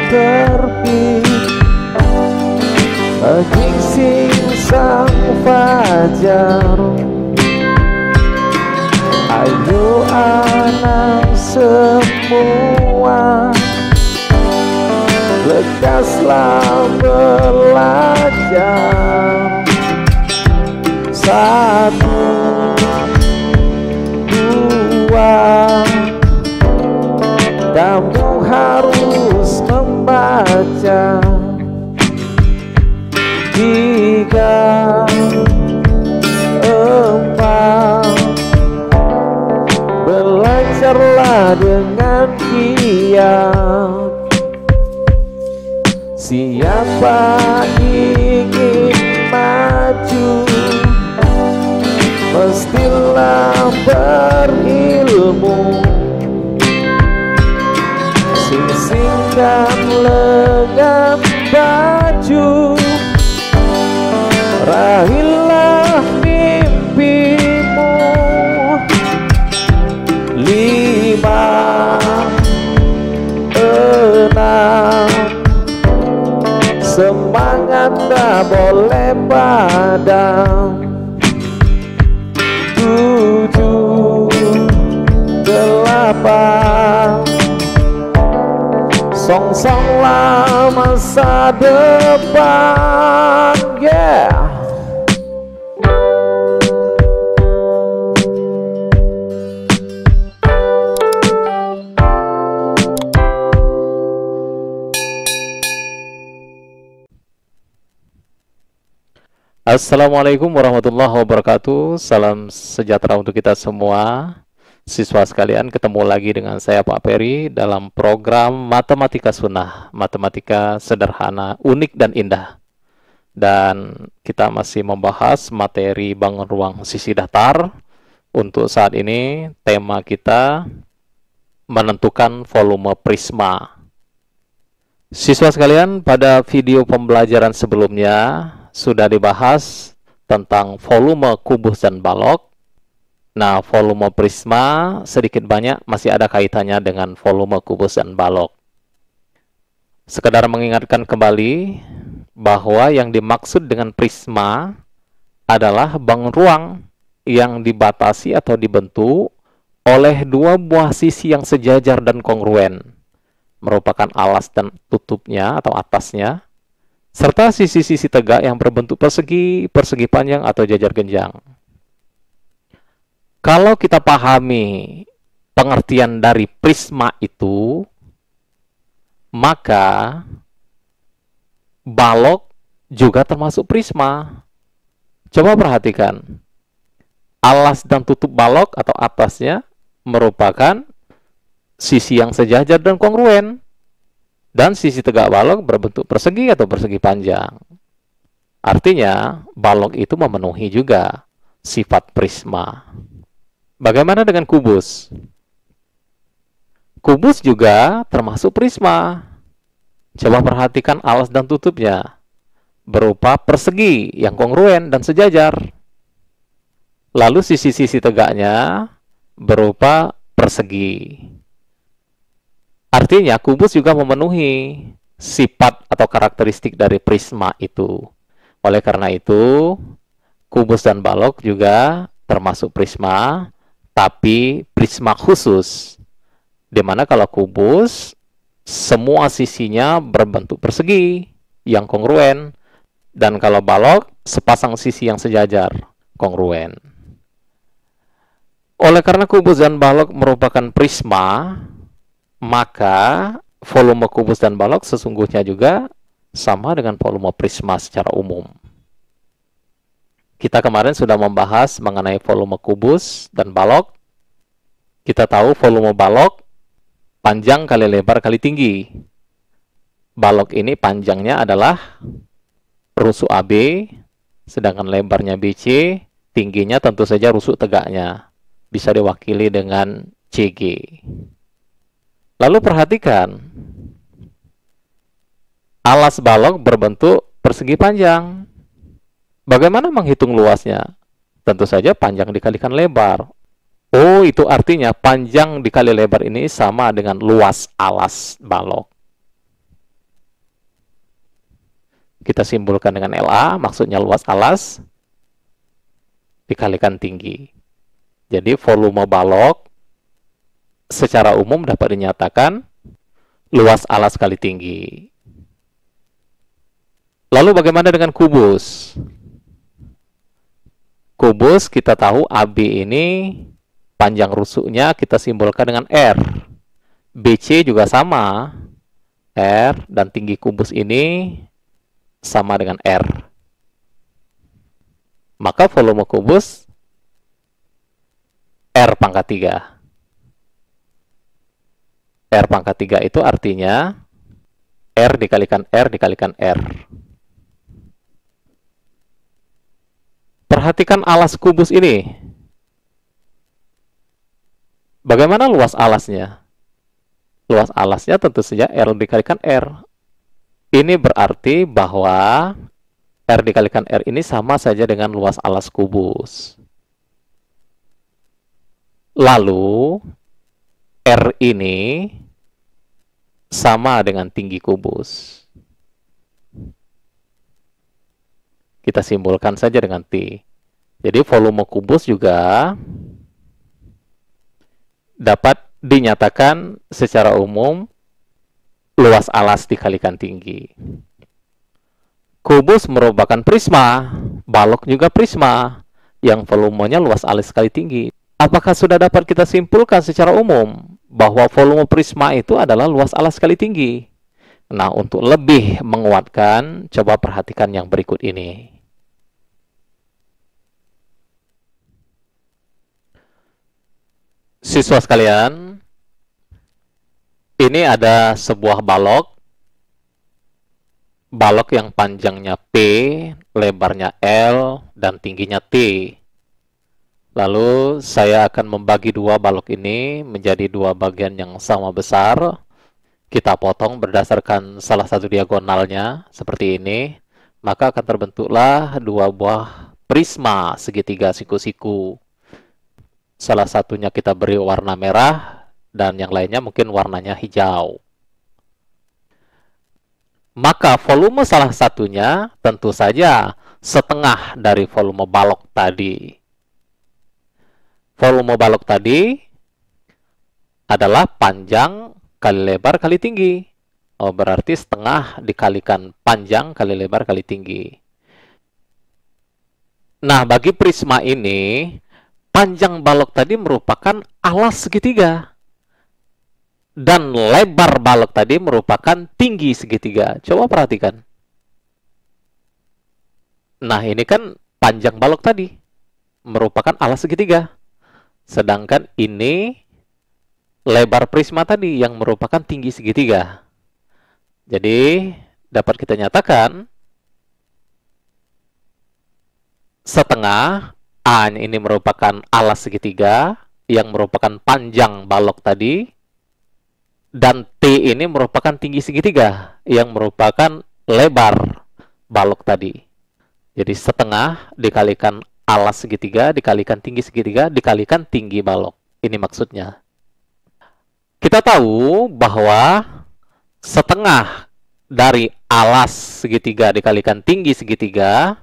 terbit menyingsing sang fajar. Ayo anak semua, lekaslah belajar. Satu, dua, kamu harus membaca. Tiga, empat, belajarlah dengan giat. Siapa ingin maju, mestilah berilmu. Sing-singkan lengan baju, raihlah mimpimu. Lima, enam, semangat tak boleh padam. Tujuh, delapan, song-songlah masa depan. Yeah. Assalamualaikum warahmatullahi wabarakatuh. Salam sejahtera untuk kita semua. Siswa sekalian, ketemu lagi dengan saya Pak Peri dalam program Matematika Sunnah, Matematika Sederhana, Unik dan Indah. Dan kita masih membahas materi bangun ruang sisi datar. Untuk saat ini tema kita menentukan volume prisma. Siswa sekalian, pada video pembelajaran sebelumnya sudah dibahas tentang volume kubus dan balok. Nah, volume prisma sedikit banyak masih ada kaitannya dengan volume kubus dan balok. Sekedar mengingatkan kembali bahwa yang dimaksud dengan prisma adalah bangun ruang yang dibatasi atau dibentuk oleh dua buah sisi yang sejajar dan kongruen, merupakan alas dan tutupnya atau atasnya, serta sisi-sisi tegak yang berbentuk persegi, persegi panjang atau jajar genjang. Kalau kita pahami pengertian dari prisma itu, maka balok juga termasuk prisma. Coba perhatikan, alas dan tutup balok atau atasnya merupakan sisi yang sejajar dan kongruen. Dan sisi tegak balok berbentuk persegi atau persegi panjang. Artinya, balok itu memenuhi juga sifat prisma. Bagaimana dengan kubus? Kubus juga termasuk prisma. Coba perhatikan alas dan tutupnya. Berupa persegi yang kongruen dan sejajar. Lalu sisi-sisi tegaknya berupa persegi. Artinya, kubus juga memenuhi sifat atau karakteristik dari prisma itu. Oleh karena itu, kubus dan balok juga termasuk prisma, tapi prisma khusus. Dimana kalau kubus, semua sisinya berbentuk persegi yang kongruen. Dan kalau balok, sepasang sisi yang sejajar, kongruen. Oleh karena kubus dan balok merupakan prisma, maka volume kubus dan balok sesungguhnya juga sama dengan volume prisma secara umum. Kita kemarin sudah membahas mengenai volume kubus dan balok. Kita tahu volume balok panjang kali lebar kali tinggi. Balok ini panjangnya adalah rusuk AB, sedangkan lebarnya BC, tingginya tentu saja rusuk tegaknya. Bisa diwakili dengan CG. Lalu perhatikan, alas balok berbentuk persegi panjang. Bagaimana menghitung luasnya? Tentu saja panjang dikalikan lebar. Oh, itu artinya panjang dikali lebar ini sama dengan luas alas balok. Kita simpulkan dengan LA, maksudnya luas alas dikalikan tinggi. Jadi volume balok secara umum dapat dinyatakan luas alas kali tinggi. Lalu bagaimana dengan kubus? Kubus kita tahu AB ini panjang rusuknya kita simbolkan dengan R. BC juga sama, R, dan tinggi kubus ini sama dengan R. Maka volume kubus R pangkat 3. R pangkat 3 itu artinya R dikalikan R dikalikan R. Perhatikan alas kubus ini. Bagaimana luas alasnya? Luas alasnya tentu saja R dikalikan R. Ini berarti bahwa R dikalikan R ini sama saja dengan luas alas kubus. Lalu, R ini sama dengan tinggi kubus. Kita simbolkan saja dengan T. Jadi volume kubus juga dapat dinyatakan secara umum luas alas dikalikan tinggi. Kubus merupakan prisma, balok juga prisma, yang volumenya luas alas kali tinggi. Apakah sudah dapat kita simpulkan secara umum bahwa volume prisma itu adalah luas alas kali tinggi? Nah, untuk lebih menguatkan, coba perhatikan yang berikut ini. Siswa sekalian, ini ada sebuah balok. Balok yang panjangnya P, lebarnya L, dan tingginya T. Lalu saya akan membagi dua balok ini menjadi dua bagian yang sama besar. Kita potong berdasarkan salah satu diagonalnya, seperti ini. Maka akan terbentuklah dua buah prisma segitiga siku-siku. Salah satunya kita beri warna merah, dan yang lainnya mungkin warnanya hijau. Maka volume salah satunya tentu saja setengah dari volume balok tadi. Volume balok tadi adalah panjang kali lebar kali tinggi. Oh, berarti setengah dikalikan panjang kali lebar kali tinggi. Nah, bagi prisma ini, panjang balok tadi merupakan alas segitiga. Dan lebar balok tadi merupakan tinggi segitiga. Coba perhatikan. Nah, ini kan panjang balok tadi merupakan alas segitiga. Sedangkan ini lebar prisma tadi yang merupakan tinggi segitiga. Jadi, dapat kita nyatakan setengah A ini merupakan alas segitiga yang merupakan panjang balok tadi. Dan T ini merupakan tinggi segitiga yang merupakan lebar balok tadi. Jadi setengah dikalikan alas segitiga, dikalikan tinggi segitiga, dikalikan tinggi balok. Ini maksudnya. Kita tahu bahwa setengah dari alas segitiga dikalikan tinggi segitiga,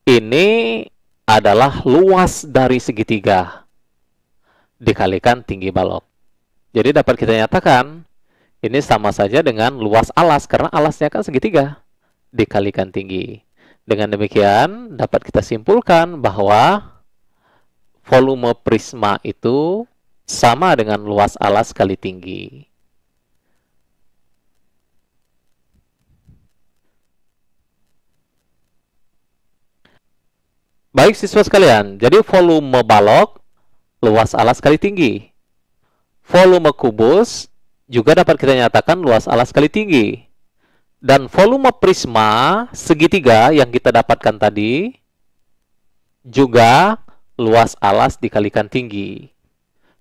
ini adalah luas dari segitiga dikalikan tinggi balok. Jadi dapat kita nyatakan, ini sama saja dengan luas alas, karena alasnya kan segitiga, dikalikan tinggi. Dengan demikian, dapat kita simpulkan bahwa volume prisma itu sama dengan luas alas kali tinggi. Baik siswa sekalian, jadi volume balok, luas alas kali tinggi. Volume kubus juga dapat kita nyatakan luas alas kali tinggi. Dan volume prisma segitiga yang kita dapatkan tadi juga luas alas dikalikan tinggi.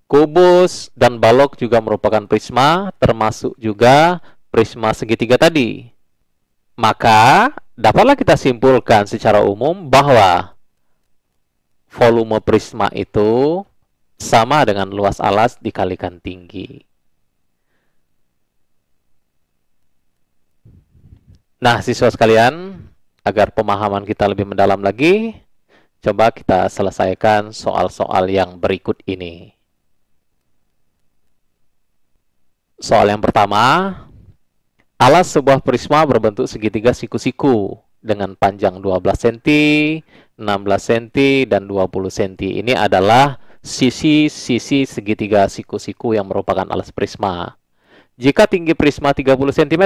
Kubus dan balok juga merupakan prisma, termasuk juga prisma segitiga tadi. Maka dapatlah kita simpulkan secara umum bahwa volume prisma itu sama dengan luas alas dikalikan tinggi. Nah, siswa sekalian, Agar pemahaman kita lebih mendalam lagi, coba kita selesaikan soal-soal yang berikut ini. Soal yang pertama, alas sebuah prisma berbentuk segitiga siku-siku dengan panjang 12 cm, 16 cm, dan 20 cm. Ini adalah sisi-sisi segitiga siku-siku yang merupakan alas prisma. Jika tinggi prisma 30 cm,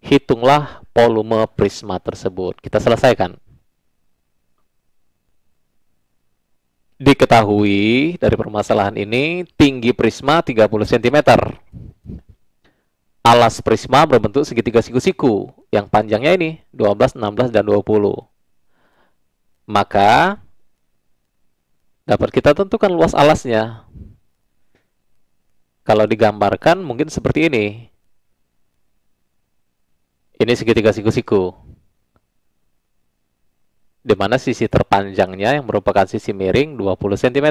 hitunglah volume prisma tersebut. Kita selesaikan. Diketahui dari permasalahan ini, tinggi prisma 30 cm. Alas prisma berbentuk segitiga siku-siku, yang panjangnya ini 12, 16, dan 20. Maka dapat kita tentukan luas alasnya. Kalau digambarkan mungkin seperti ini. Ini segitiga siku-siku, di mana sisi terpanjangnya yang merupakan sisi miring 20 cm.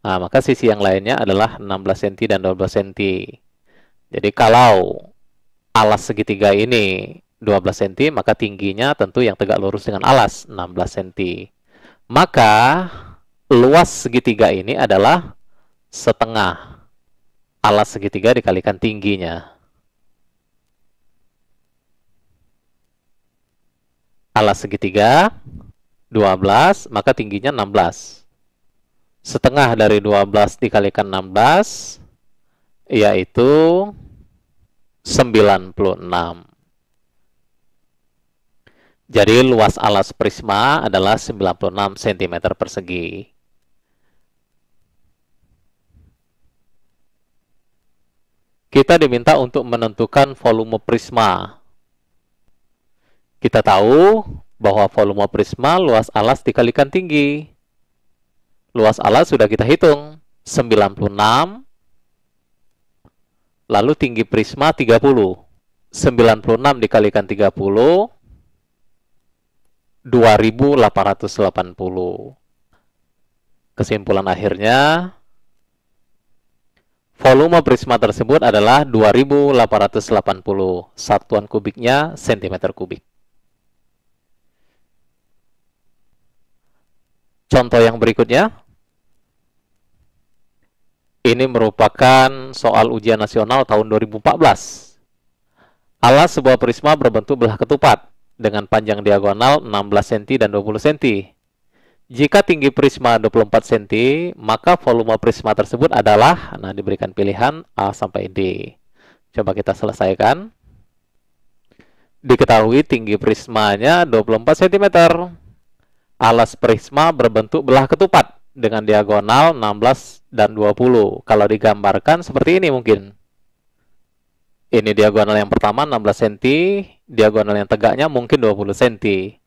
Nah, maka sisi yang lainnya adalah 16 cm dan 12 cm. Jadi kalau alas segitiga ini 12 cm, maka tingginya tentu yang tegak lurus dengan alas 16 cm. Maka luas segitiga ini adalah setengah alas segitiga dikalikan tingginya. Alas segitiga 12, maka tingginya 16. Setengah dari 12 dikalikan 16, yaitu 96. Jadi luas alas prisma adalah 96 cm persegi. Kita diminta untuk menentukan volume prisma. Kita tahu bahwa volume prisma luas alas dikalikan tinggi. Luas alas sudah kita hitung, 96. Lalu tinggi prisma 30. 96 dikalikan 30, 2880. Kesimpulan akhirnya, volume prisma tersebut adalah 2880. Satuan kubiknya cm kubik. Contoh yang berikutnya, ini merupakan soal ujian nasional tahun 2014. Alas sebuah prisma berbentuk belah ketupat dengan panjang diagonal 16 cm dan 20 cm. Jika tinggi prisma 24 cm, maka volume prisma tersebut adalah, nah diberikan pilihan A sampai D. Coba kita selesaikan. Diketahui tinggi prismanya 24 cm. Alas prisma berbentuk belah ketupat dengan diagonal 16 dan 20. Kalau digambarkan seperti ini mungkin. Ini diagonal yang pertama 16 cm, diagonal yang tegaknya mungkin 20 cm.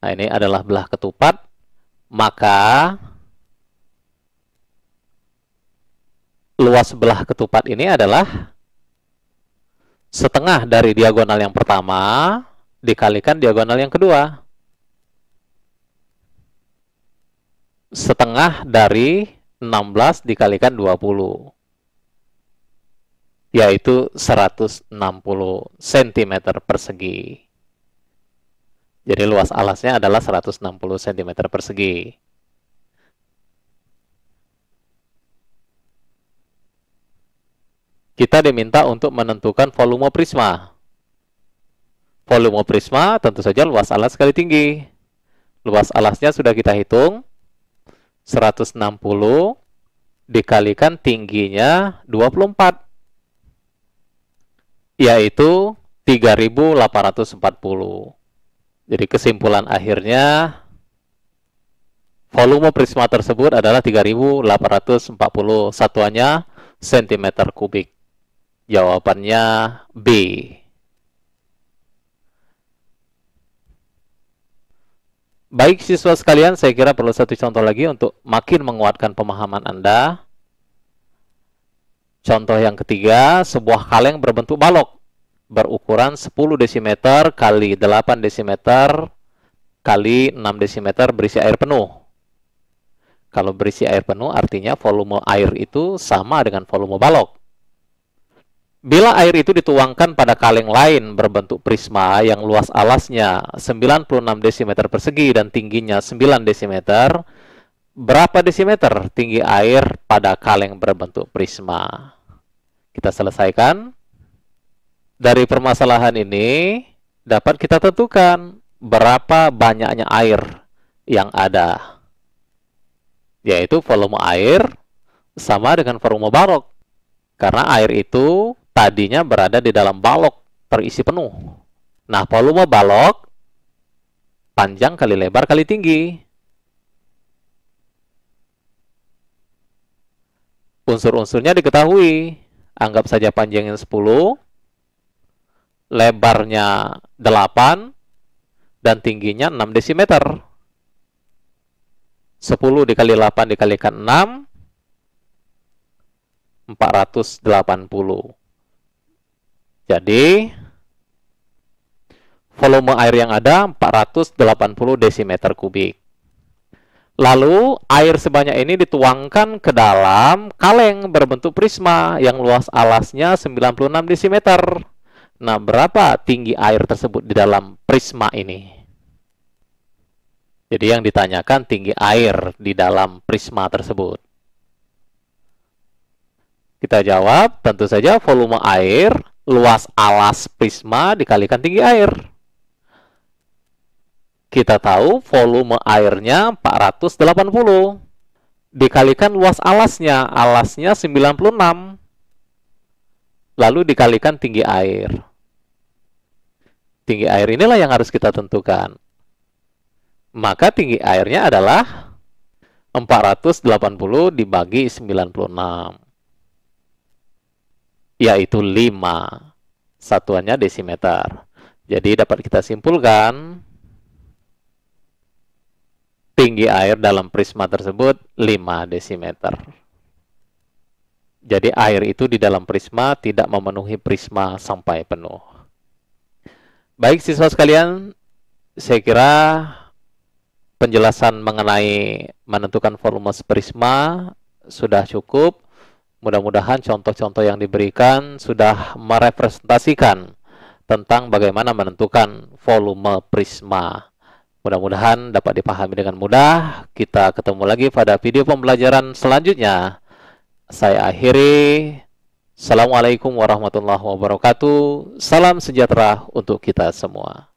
Nah, ini adalah belah ketupat, maka luas belah ketupat ini adalah setengah dari diagonal yang pertama dikalikan diagonal yang kedua. Setengah dari 16 dikalikan 20, yaitu 160 cm persegi. Jadi luas alasnya adalah 160 cm persegi. Kita diminta untuk menentukan volume prisma. Volume prisma tentu saja luas alas kali tinggi. Luas alasnya sudah kita hitung, 160 dikalikan tingginya 24, yaitu 3840. Jadi kesimpulan akhirnya volume prisma tersebut adalah 3840, satuannya cm kubik. Jawabannya B. Baik siswa sekalian, saya kira perlu satu contoh lagi untuk makin menguatkan pemahaman Anda. Contoh yang ketiga, sebuah kaleng berbentuk balok berukuran 10 desimeter kali 8 desimeter kali 6 desimeter berisi air penuh. Kalau berisi air penuh artinya volume air itu sama dengan volume balok. Bila air itu dituangkan pada kaleng lain berbentuk prisma yang luas alasnya 96 desimeter persegi dan tingginya 9 desimeter, berapa desimeter tinggi air pada kaleng berbentuk prisma? Kita selesaikan. Dari permasalahan ini dapat kita tentukan berapa banyaknya air yang ada, yaitu volume air sama dengan volume balok. Karena air itu tadinya berada di dalam balok terisi penuh. Nah, volume balok panjang kali lebar kali tinggi. Unsur-unsurnya diketahui. Anggap saja panjangnya 10, lebarnya 8, dan tingginya 6 desimeter. 10 dikali 8 dikalikan 6, 480. Jadi, volume air yang ada 480 desimeter kubik. Lalu, air sebanyak ini dituangkan ke dalam kaleng berbentuk prisma yang luas alasnya 96 desimeter. Nah, berapa tinggi air tersebut di dalam prisma ini? Jadi, yang ditanyakan tinggi air di dalam prisma tersebut. Kita jawab, tentu saja volume air luas alas prisma dikalikan tinggi air. Kita tahu volume airnya 480 dikalikan luas alasnya 96, lalu dikalikan tinggi air. Tinggi air inilah yang harus kita tentukan. Maka tinggi airnya adalah 480 dibagi 96, yaitu 5. Satuannya desimeter. Jadi dapat kita simpulkan tinggi air dalam prisma tersebut 5 desimeter. Jadi air itu di dalam prisma tidak memenuhi prisma sampai penuh. Baik siswa sekalian, saya kira penjelasan mengenai menentukan volume prisma sudah cukup. Mudah-mudahan contoh-contoh yang diberikan sudah merepresentasikan tentang bagaimana menentukan volume prisma. Mudah-mudahan dapat dipahami dengan mudah. Kita ketemu lagi pada video pembelajaran selanjutnya. Saya akhiri. Assalamualaikum warahmatullahi wabarakatuh. Salam sejahtera untuk kita semua.